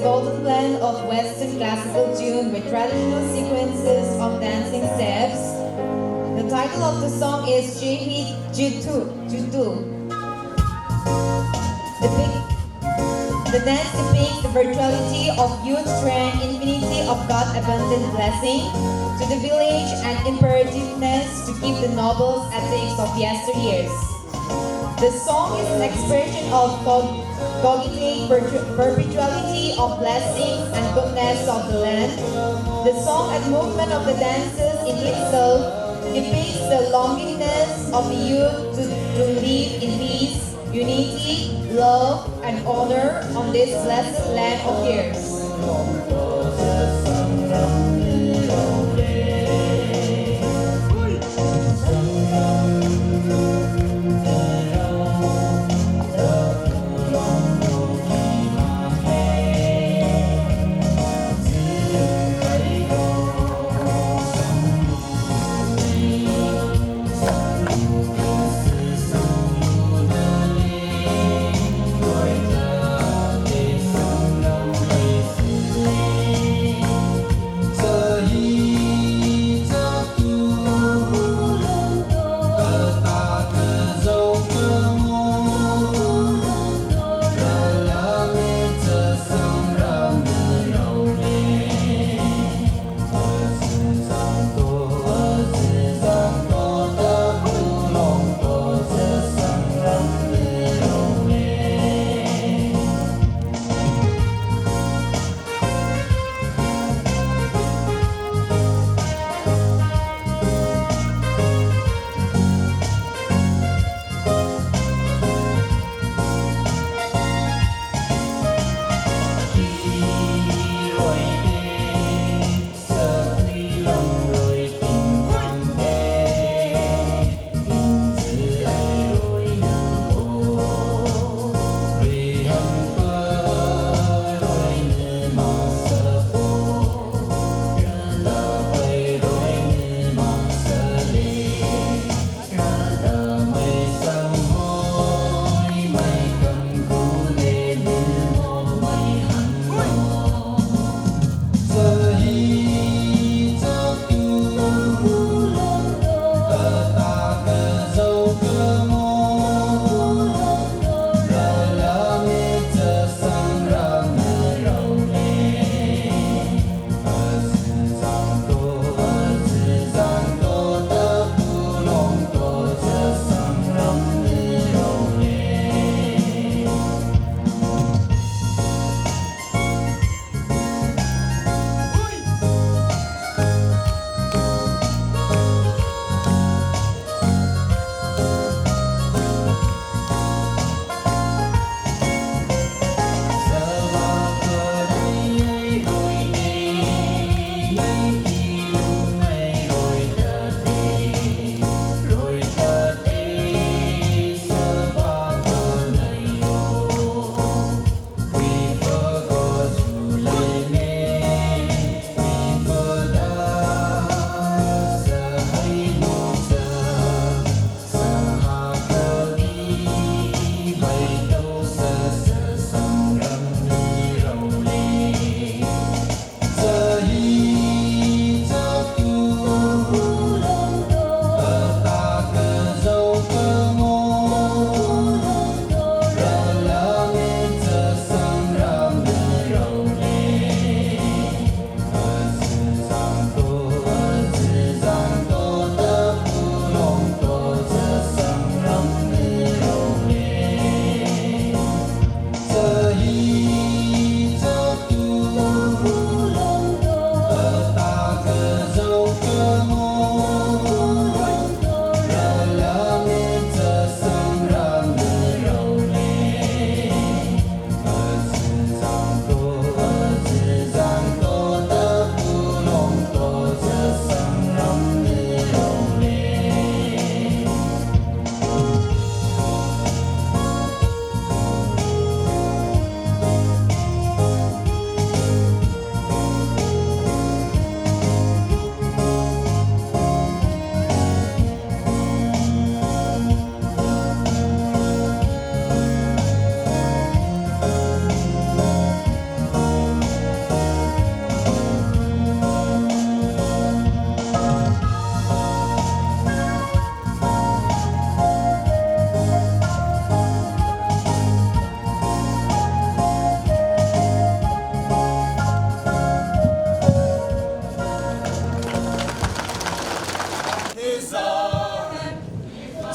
a golden blend of Western classical tune with traditional sequences of dancing steps. The title of the song is Jehi Jutu. The dance depicts the virtuality of youth, strength, infinity of God's abundant blessing to the village and imperativeness to keep the noble ethics of yesteryears. The song is an expression of cogitate perpetuality of blessings and goodness of the land. The song and movement of the dances in itself depicts the longingness of the youth to live in peace, unity, love, and honor on this blessed land of theirs.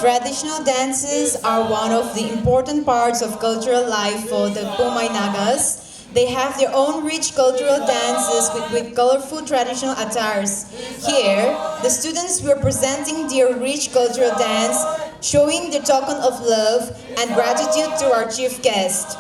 Traditional dances are one of the important parts of cultural life for the Poumai Nagas. They have their own rich cultural dances with colorful traditional attires. Here, the students were presenting their rich cultural dance, showing their token of love and gratitude to our chief guest.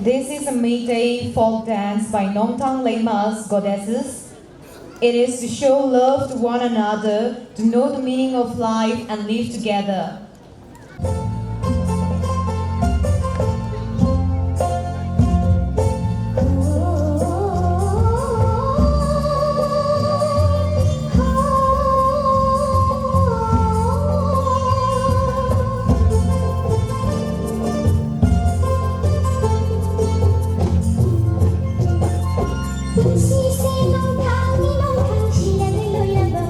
This is a May-Day folk dance by Nongtang Lema's goddesses. It is to show love to one another, to know the meaning of life and live together. Hãy subscribe cho kênh Ghiền Mì Gõ để không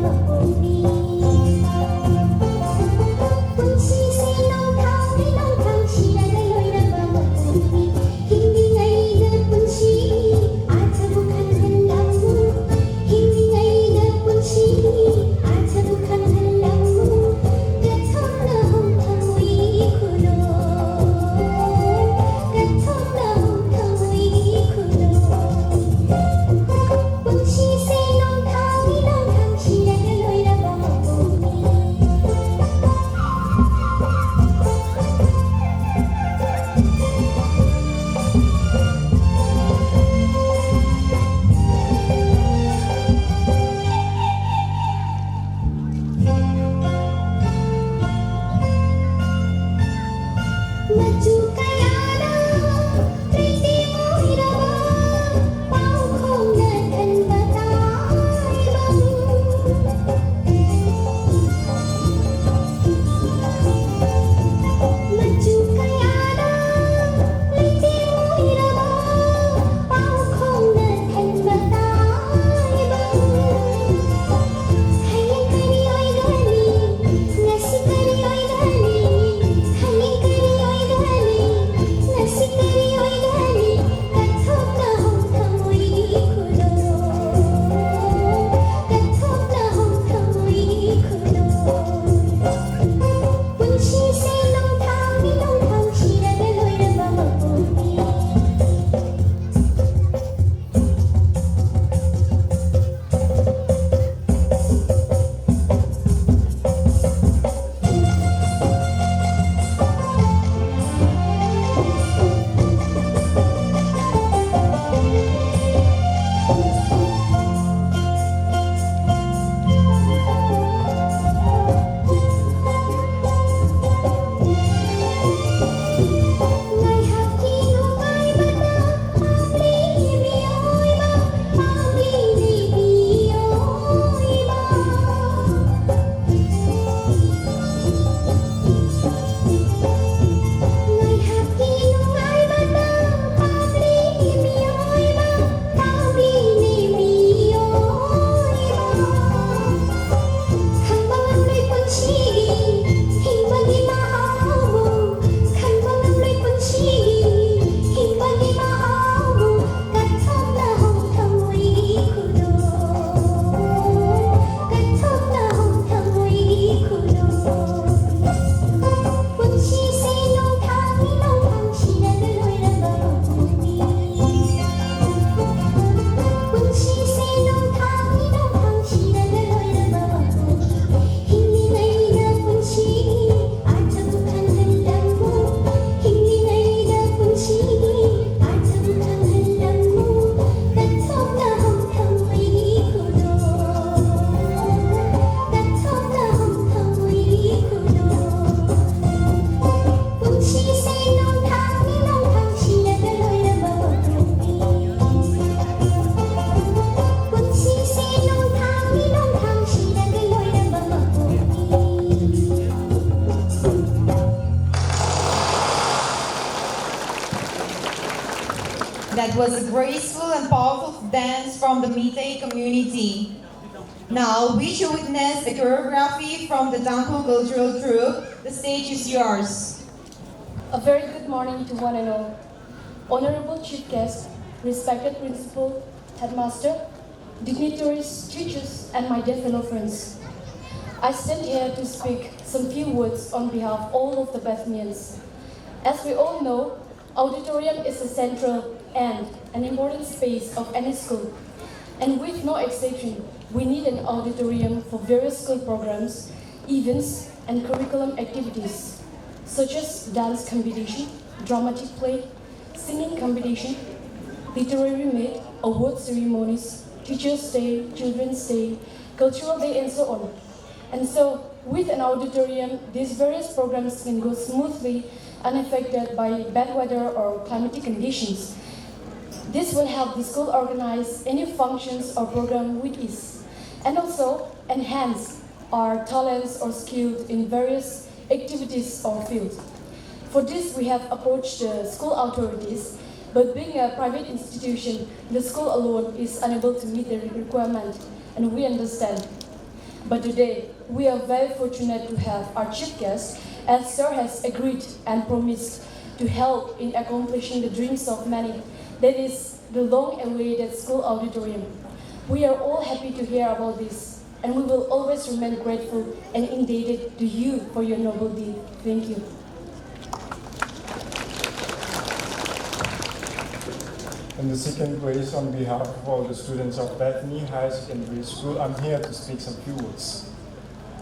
bỏ lỡ That was a graceful and powerful dance from the Meitei community. Now, we shall witness a choreography from the Tangkhul cultural troupe. The stage is yours. A very good morning to one and all. Honorable Chief Guest, respected Principal, Headmaster, dignitaries, teachers, and my dear fellow friends. I stand here to speak some few words on behalf of all of the Bethanians. As we all know, auditorium is a central and an important space of any school. And with no exception, we need an auditorium for various school programs, events, and curriculum activities, such as dance competition, dramatic play, singing competition, literary meet, award ceremonies, Teachers' Day, Children's Day, Cultural Day, and so on. And so, with an auditorium, these various programs can go smoothly, unaffected by bad weather or climatic conditions. This will help the school organize any functions or program with ease, and also enhance our talents or skills in various activities or fields. For this, we have approached the school authorities, but being a private institution, the school alone is unable to meet the requirement, and we understand. But today, we are very fortunate to have our chief guest, as Sir has agreed and promised to help in accomplishing the dreams of many, that is, the long-awaited school auditorium. We are all happy to hear about this, and we will always remain grateful and indebted to you for your noble deed. Thank you. In the second place, on behalf of all the students of Bethany Higher Secondary School, I'm here to speak some few words.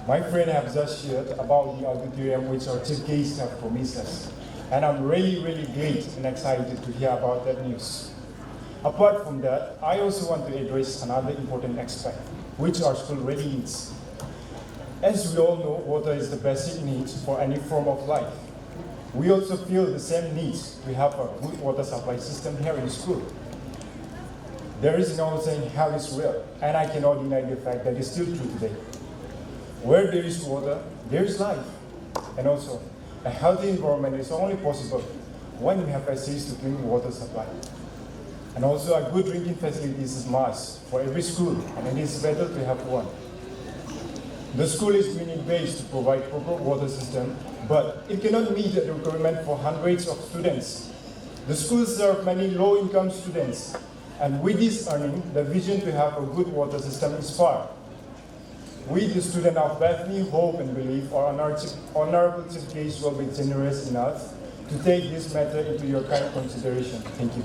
My friend have just shared about the auditorium which our chief guests have promised us, and I'm really great and excited to hear about that news. Apart from that, I also want to address another important aspect, which our school really needs. As we all know, water is the basic need for any form of life. We also feel the same need to have a good water supply system here in school. There is no saying hell is real, and I cannot deny the fact that it's still true today. Where there is water, there is life. And also, a healthy environment is only possible when we have access to clean water supply. And also, a good drinking facilities is must for every school, and it is better to have one. The school is doing its best to provide proper water system, but it cannot meet the requirement for hundreds of students. The school serves many low-income students, and with this earning, the vision to have a good water system is far. We, the students of Bethany, hope and believe our honorable chief guest will be generous enough to take this matter into your kind consideration. Thank you.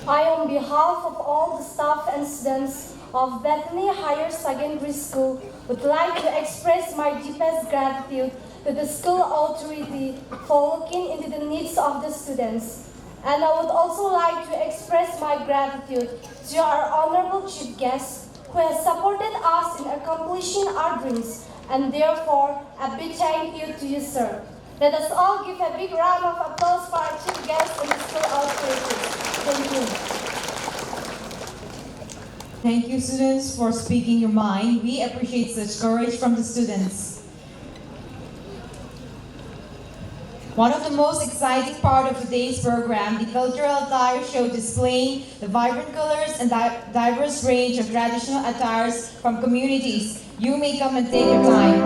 I, on behalf of all the staff and students of Bethany Higher Secondary School, would like to express my deepest gratitude to the school authority for looking into the needs of the students. And I would also like to express my gratitude to our honorable chief guest who has supported us in accomplishing our dreams, and therefore a big thank you to you, sir. Let us all give a big round of applause for our chief guest and the school authorities. Thank you. Thank you, students, for speaking your mind. We appreciate such courage from the students. One of the most exciting part of today's program, the cultural attire show displaying the vibrant colors and diverse range of traditional attires from communities. You may come and take your time.